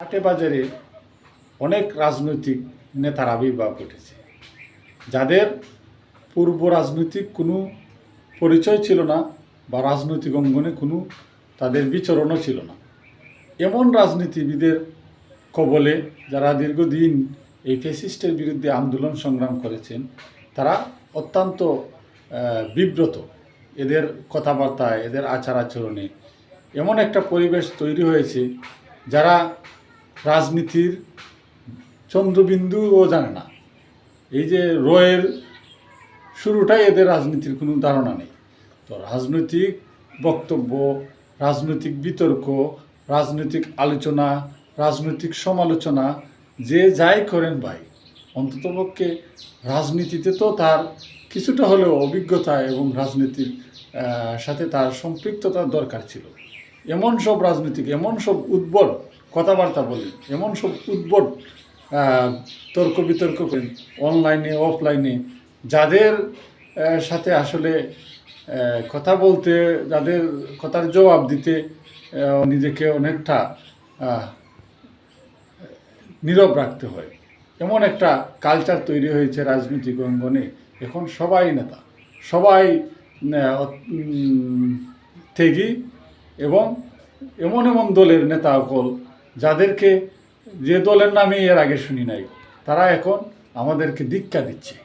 হাটে বাজারে অনেক রাজনৈতিক নেতার আবির্ভাব ঘটেছে, যাদের পূর্ব রাজনৈতিক কোনো পরিচয় ছিল না বা রাজনৈতিক অঙ্গনে কোনো তাদের বিচরণও ছিল না। এমন রাজনীতিবিদের কবলে যারা দীর্ঘদিন এই ফ্যাসিস্টের বিরুদ্ধে আন্দোলন সংগ্রাম করেছেন, তারা অত্যন্ত বিব্রত। এদের কথাবার্তায়, এদের আচার আচরণে এমন একটা পরিবেশ তৈরি হয়েছে, যারা রাজনীতির চন্দ্রবিন্দুও জানে না। এই যে রয়ের শুরুটাই এদের রাজনীতির কোনো ধারণা নেই। তো রাজনৈতিক বক্তব্য, রাজনৈতিক বিতর্ক, রাজনৈতিক আলোচনা, রাজনৈতিক সমালোচনা যে যাই করেন ভাই, অন্ততপক্ষে রাজনীতিতে তো তার কিছুটা হলেও অভিজ্ঞতা এবং রাজনীতির সাথে তার সম্পৃক্ততার দরকার ছিল। এমন সব রাজনীতিক, এমন সব উদ্ভট কথাবার্তা বলেন, এমন সব উদ্ভট তর্ক বিতর্ক করেন অনলাইনে অফলাইনে, যাদের সাথে আসলে কথা বলতে, যাদের কথার জবাব দিতে নিজেকে অনেকটা নীরব রাখতে হয়। এমন একটা কালচার তৈরি হয়েছে রাজনৈতিক অঙ্গনে। এখন সবাই নেতা, সবাই ত্যাগী এবং এমন এমন দলের নেতা সকল, যাদেরকে যে দলের নামে এর আগে শুনি নাই, তারা এখন আমাদেরকে ধিক্কা দিচ্ছে।